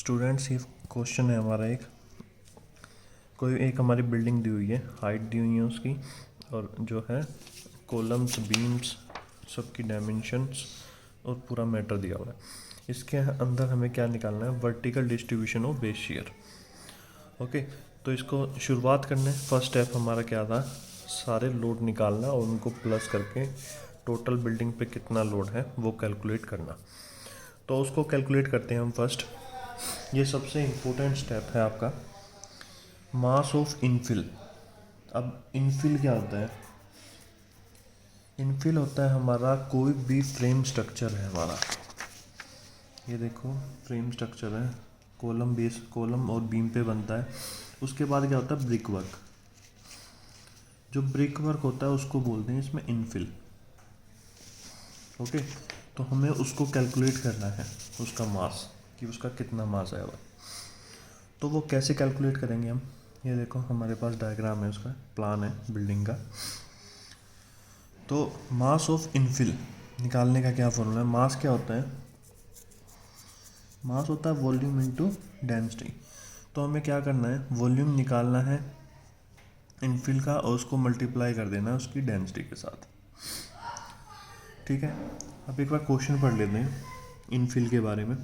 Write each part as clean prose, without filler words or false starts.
Students, ये question है हमारा एक हमारी बिल्डिंग दी हुई है, हाइट दी हुई है उसकी, और जो है कॉलम्स, बीम्स, सबकी डायमेंशंस और पूरा मैटर दिया हुआ है। इसके अंदर हमें क्या निकालना है? Vertical distribution of base shear. Okay, तो इसको शुरुआत करने फर्स्ट स्टेप हमारा क्या था? सारे लोड निकालना और उनको प्लस करके टोटल बिल्डिंग पे कितना लोड है वो कैलकुलेट करना। तो उसको कैलकुलेट करते हैं हम फर्स्ट। ये सबसे इम्पोर्टेंट स्टेप है आपका, मास ऑफ इनफिल। अब इनफिल क्या होता है? इनफिल होता है हमारा कोई भी फ्रेम स्ट्रक्चर है हमारा, ये देखो फ्रेम स्ट्रक्चर है, कॉलम बेस, कॉलम और बीम पे बनता है। उसके बाद क्या होता है? Brick work. जो ब्रिक वर्क होता है उसको बोलते हैं इसमें इनफिल। ओके, तो हमें उसको कैलकुलेट करना है, उसका मास, कि उसका कितना मास आएगा। तो वो कैसे कैलकुलेट करेंगे हम? ये देखो हमारे पास डायग्राम है, उसका प्लान है बिल्डिंग का। तो मास ऑफ इनफिल निकालने का क्या फॉर्मूला है? मास क्या होता है? मास होता है वॉल्यूम इनटू डेंसिटी। तो हमें क्या करना है? वॉल्यूम निकालना है इनफिल का और उसको मल्टीप्लाई कर देना है उसकी डेंसिटी के साथ। ठीक है, अब एक बार क्वेश्चन पढ़ लेते हैं इनफिल के बारे में।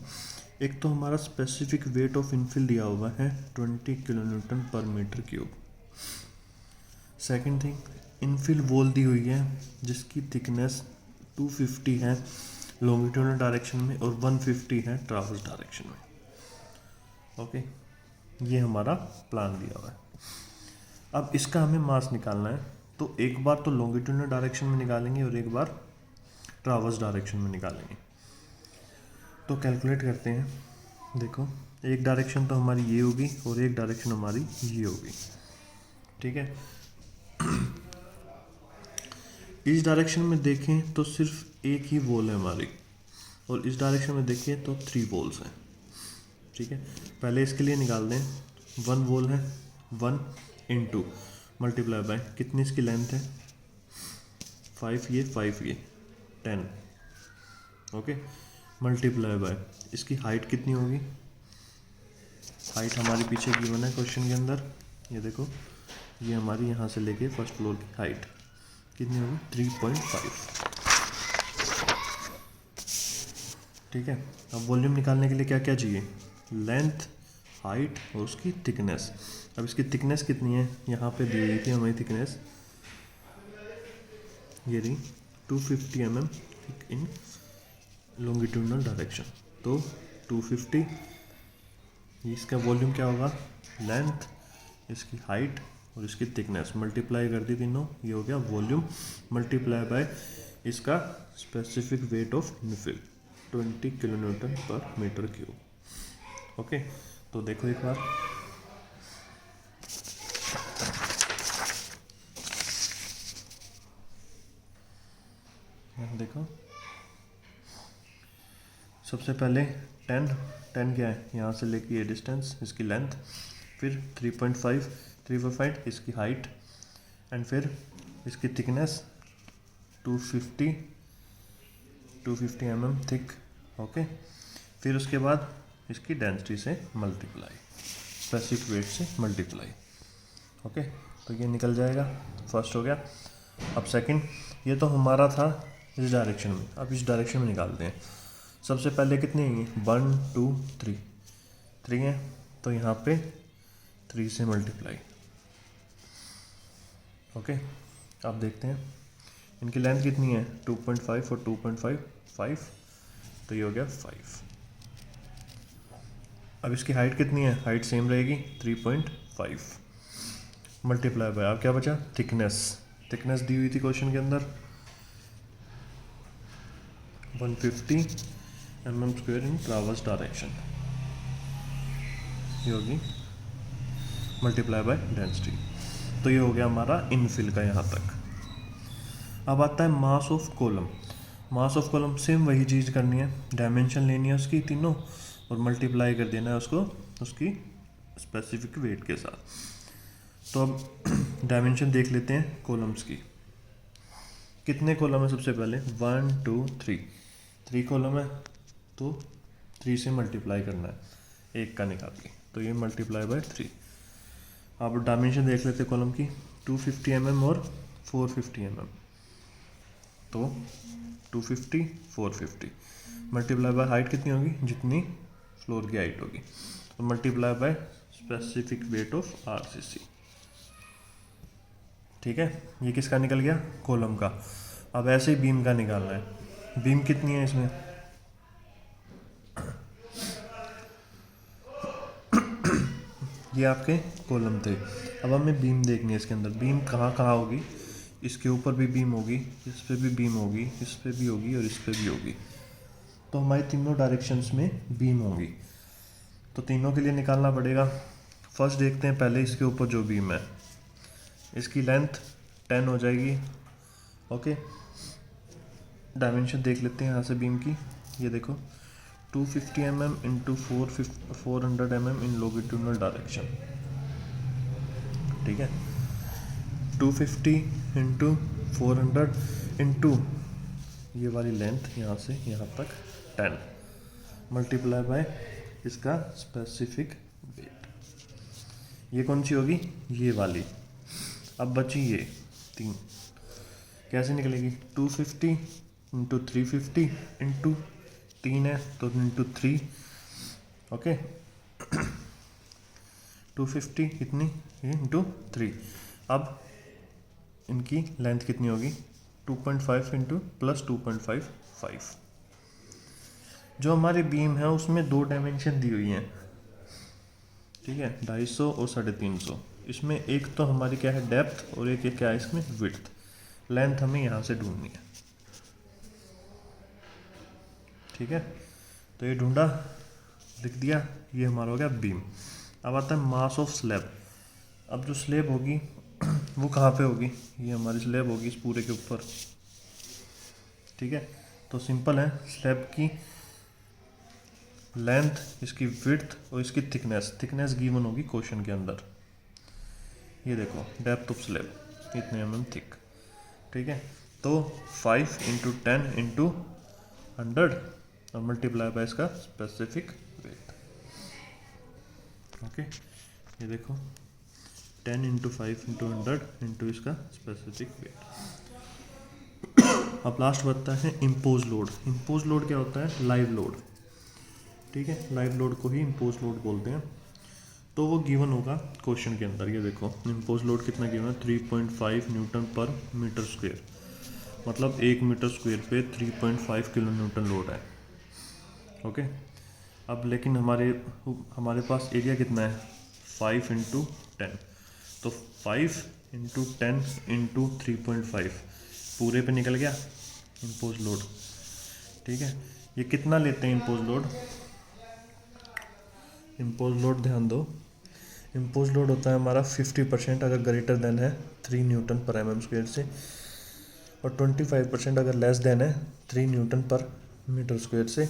एक तो हमारा स्पेसिफिक वेट ऑफ इनफिल दिया हुआ है 20 kilonewton per metre cube. Second thing, infill wall दी हुई है जिसकी थिकनेस 250 है लॉन्गिट्यूडनल डायरेक्शन में और 150 है ट्रावर्स डायरेक्शन में। ओके, ये हमारा प्लान दिया हुआ है। अब इसका हमें मास निकालना है, तो एक बार तो लॉन्गिट्यूडनल डायरेक्शन में निकालेंगे और एक बार ट्रावर्स डायरेक्शन में निकालेंगे। तो कैलकुलेट करते हैं। देखो, एक डायरेक्शन तो हमारी ये होगी और एक डायरेक्शन हमारी ये होगी। ठीक है, इस डायरेक्शन में देखें तो सिर्फ एक ही वॉल है हमारी, और इस डायरेक्शन में देखिए तो 3 वॉल्स हैं। ठीक है, पहले इसके लिए निकाल दें। 1 वॉल है, 1 इंटू मल्टीप्लाई बाय कितनी इसकी लेंथ है? 5 ये 5 ये 10। ओके, मल्टीप्लाई बाय इसकी हाइट कितनी होगी? हाइट हमारी पीछे गिवन है क्वेश्चन के अंदर, ये देखो, ये हमारी यहाँ से लेके फर्स्ट फ्लोर की हाइट कितनी होगी? 3.5। ठीक है, अब वॉल्यूम निकालने के लिए क्या क्या चाहिए? लेंथ, हाइट और उसकी थिकनेस। अब इसकी थिकनेस कितनी है? यहाँ पे दी हुई थी हमारी थिकनेस, ये रही 250 mm थिक इन लॉन्गिट्यूडनल डायरेक्शन। तो 250, इसका वॉल्यूम क्या होगा? लेंथ, इसकी हाइट और इसकी थिकनेस मल्टीप्लाई कर दी तीनों, ये हो गया वॉल्यूम मल्टीप्लाई बाय इसका specific weight of infill 20 kilonewton per metre cube. Okay, तो देखो एक बार, देखो सबसे पहले 10 क्या है? यहाँ से लेके ये डिस्टेंस, इसकी लेंथ, फिर 3.5 इसकी हाइट, एंड फिर इसकी थिकनेस 250 mm थिक। ओके, फिर उसके बाद इसकी डेंसिटी से मल्टीप्लाई, स्पेसिफिक वेट से मल्टीप्लाई। ओके, तो ये निकल जाएगा, फर्स्ट हो गया। अब सेकंड, ये तो हमारा था इस डायरेक्शन में, अब इस डायरेक्शन में निकालते हैं। सबसे पहले कितनी है? 1 2 3 है, तो यहाँ पे 3 से मल्टीप्लाई। ओके, अब देखते हैं इनकी लेंथ कितनी है? 2.5 और 2.5 5, तो ये हो गया 5। अब इसकी हाइट कितनी है? हाइट सेम रहेगी 3.5 मल्टीप्लाई बाय, अब क्या बचा? थिकनेस दी हुई थी क्वेश्चन के अंदर 150 mm² इन ट्रावर्स डायरेक्शन, ये होगी मल्टीप्लाई बाय डेंसिटी। तो ये हो गया हमारा इनफिल का यहाँ तक। अब आता है mass of column. Mass of column same वही चीज़ करनी है, डायमेंशन लेनी है उसकी तीनों और मल्टीप्लाई कर देना है उसको उसकी स्पेसिफिक वेट के साथ। तो अब डायमेंशन देख लेते हैं कॉलम्स की। कितने कॉलम है? सबसे पहले 1 2 3 कॉलम है, तो 3 से मल्टीप्लाई करना है। 1 का निकाल ली, तो ये मल्टीप्लाई बाय 3। आप डायमेंशन देख लेते कॉलम की, 250 mm और 450 mm, तो 250 450 मल्टीप्लाई बाय हाइट कितनी होगी, जितनी फ्लोर की हाइट होगी, तो multiply by specific weight of RCC. ठीक है, ये किसका निकल गया, कॉलम का। अब ऐसे ही बीम का निकालना है। बीम कितनी है इसमें, ये आपके कॉलम थे। अब हमें बीम देखनी है इसके अंदर। बीम कहाँ कहाँ होगी, इसके ऊपर भी बीम होगी, इस पर भी बीम होगी, इस पर भी होगी और इस पर भी होगी। तो हमारी तीनों डायरेक्शंस में बीम होंगी, तो तीनों के लिए निकालना पड़ेगा। फर्स्ट देखते हैं पहले इसके ऊपर जो बीम है, इसकी लेंथ 10 हो जाएगी। ओके, डायमेंशन देख लेते हैं यहाँ से बीम की। ये देखो 250 mm इंटू 400 mm इन लॉन्गिट्यूडनल डायरेक्शन। ठीक है, 250 इंटू 400 इंटू ये वाली लेंथ यहाँ से यहाँ तक 10 मल्टीप्लाई बाय इसका स्पेसिफिक वेट। ये कौन सी होगी, ये वाली। अब बची ये 3, कैसे निकलेगी, 250 इंटू 350 इंटू 3 है तो इंटू 3। ओके, 250 कितनी, ये इंटू 3। अब इनकी लेंथ कितनी होगी, 2.5 इंटू प्लस 2.55। जो हमारी बीम है उसमें 2 डायमेंशन दी हुई हैं। ठीक है, 250 और 350। इसमें एक तो हमारी क्या है, डेप्थ, और एक क्या है इसमें, विड्थ। लेंथ हमें यहाँ से ढूंढनी है। ठीक है, तो ये ढूंढा, लिख दिया, ये हमारा हो गया बीम। अब आता है मास ऑफ स्लैब। अब जो स्लैब होगी वो कहाँ पे होगी, ये हमारी स्लैब होगी इस पूरे के ऊपर। ठीक है, तो सिंपल है, स्लैब की लेंथ, इसकी विड्थ और इसकी थिकनेस गिवन होगी क्वेश्चन के अंदर। ये देखो डेप्थ ऑफ स्लैब इतने mm थिक। ठीक है, तो 5 इंटू 10 इंटू 100 और मल्टीप्लाई बाय इसका स्पेसिफिक वेट। ओके, ये देखो 10 इंटू 5 इंटू 100 इंटू इसका स्पेसिफिक वेट। अब लास्ट बनता है इम्पोज लोड। इम्पोज लोड क्या होता है, लाइव लोड। ठीक है, लाइव लोड को ही इम्पोज लोड बोलते हैं। तो वो गिवन होगा क्वेश्चन के अंदर। ये देखो इम्पोज लोड कितना गिवन है, 3.5 न्यूटन पर मीटर स्क्वायर, मतलब 1 मीटर स्क्वायर पे 3.5 किलो न्यूटन लोड है। ओके, अब लेकिन हमारे पास एरिया कितना है, 5 इंटू 10, तो 5 इंटू 10 इंटू 3.5 पूरे पे निकल गया इम्पोज लोड। ठीक है, ये कितना लेते हैं इम्पोज लोड, इम्पोज लोड ध्यान दो, इम्पोज लोड होता है हमारा 50% अगर ग्रेटर देन है 3 न्यूटन पर mm स्क्वायर से, और 25% अगर लेस देन है 3 न्यूटन पर मीटर स्क्वायर से।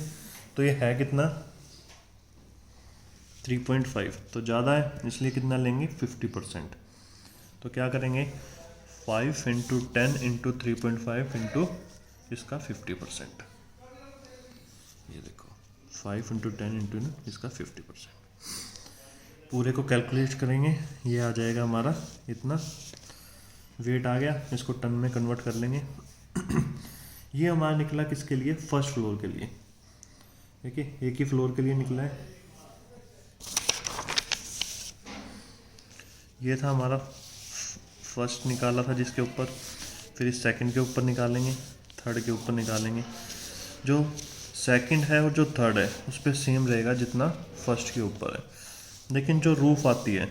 तो ये है कितना, 3.5, तो ज़्यादा है इसलिए कितना लेंगे, 50%। तो क्या करेंगे, 5 इंटू 10 इंटू 3.5 इंटू इसका 50%। ये देखो 5 इंटू 10 इंटू इसका 50%। पूरे को कैलकुलेट करेंगे, ये आ जाएगा हमारा इतना वेट आ गया। इसको टन में कन्वर्ट कर लेंगे। ये हमारा निकला किसके लिए, फर्स्ट फ्लोर के लिए। देखिए एक ही फ्लोर के लिए निकला है। ये था हमारा फर्स्ट निकाला था जिसके ऊपर, फिर इस सेकंड के ऊपर निकालेंगे, थर्ड के ऊपर निकालेंगे। जो सेकंड है और जो थर्ड है उस पर सेम रहेगा जितना फर्स्ट के ऊपर है, लेकिन जो रूफ आती है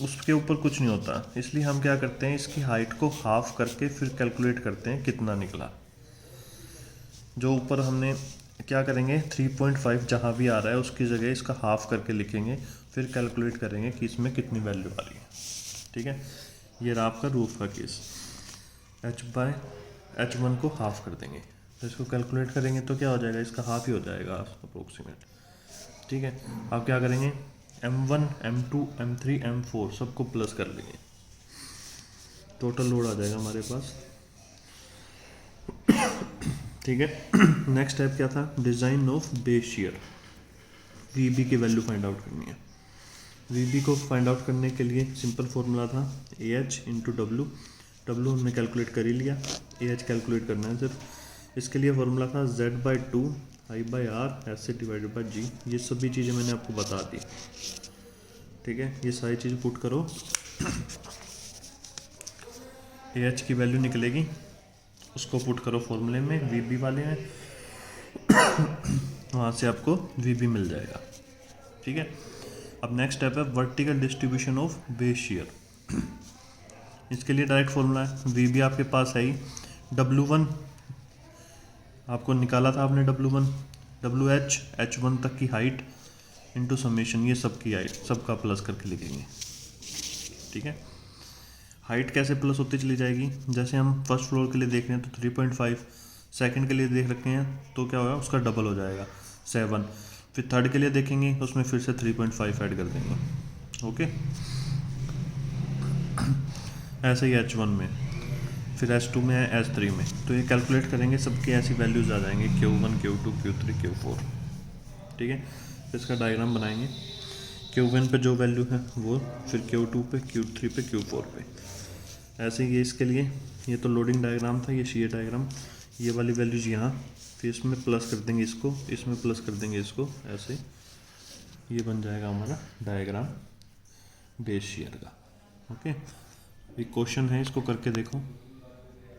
उसके ऊपर कुछ नहीं होता। इसलिए हम क्या करते हैं, इसकी हाइट को हाफ करके फिर कैलकुलेट करते हैं कितना निकला। जो ऊपर हमने क्या करेंगे, 3.5 जहाँ भी आ रहा है उसकी जगह इसका हाफ करके लिखेंगे, फिर कैलकुलेट करेंगे कि इसमें कितनी वैल्यू आ रही है। ठीक है, ये रहा आपका रूफ का केस। h/h1 को हाफ कर देंगे, तो इसको कैलकुलेट करेंगे तो क्या हो जाएगा, इसका हाफ ही हो जाएगा अप्रोक्सीमेट। ठीक है, अब क्या करेंगे, m1 m2 m3 m4 सबको प्लस कर लेंगे, टोटल लोड आ जाएगा हमारे पास। ठीक है, नेक्स्ट स्टेप क्या था, design of base shear. V B की वैल्यू फाइंड आउट करनी है। वी बी को फाइंड आउट करने के लिए सिंपल फॉर्मूला था A H into W. W हमने कैलकुलेट कर ही लिया, ए एच कैलकुलेट करना है सिर्फ। इसके लिए फॉर्मूला था Z/2 I/R एस से डिवाइडेड बाई जी। ये सभी चीज़ें मैंने आपको बता दी, ठीक है। ये सारी चीज़ें पुट करो, ए एच की वैल्यू निकलेगी, उसको पुट करो फॉर्मूले में, वी बी वाले में, वहाँ से आपको वी बी मिल जाएगा, ठीक है। अब नेक्स्ट स्टेप है vertical distribution of base share. इसके लिए डायरेक्ट फॉर्मूला है, वी बी आपके पास है ही, W1 आपको निकाला था आपने, WH H1 तक की हाइट इंटू समेशन, ये सब की हाइट सबका प्लस करके लिखेंगे, ठीक है। हाइट कैसे प्लस होती चली जाएगी, जैसे हम फर्स्ट फ्लोर के लिए देख रहे हैं तो 3.5, सेकंड के लिए देख रखे हैं तो क्या होगा, उसका डबल हो जाएगा 7, फिर थर्ड के लिए देखेंगे उसमें फिर से 3.5 ऐड कर देंगे, ओके। ऐसे ही H1 में, फिर H2 में है, H3 में, तो ये कैलकुलेट करेंगे, सबकी ऐसी वैल्यूज़ आ जाएंगे Q1 Q2 Q3 Q4, ठीक है। फिर इसका डायग्राम बनाएंगे, Q1 पे जो वैल्यू है वो, फिर Q2 पे, Q3 पे, Q4 पे, ऐसे ही। ये इसके लिए, ये तो लोडिंग डायग्राम था, ये शेयर डायग्राम, ये वाली वैल्यूज यहाँ, फिर इसमें प्लस कर देंगे इसको, इसमें प्लस कर देंगे इसको, ऐसे ये बन जाएगा हमारा डायग्राम बेस शेयर का, ओके। एक क्वेश्चन है, इसको करके देखो।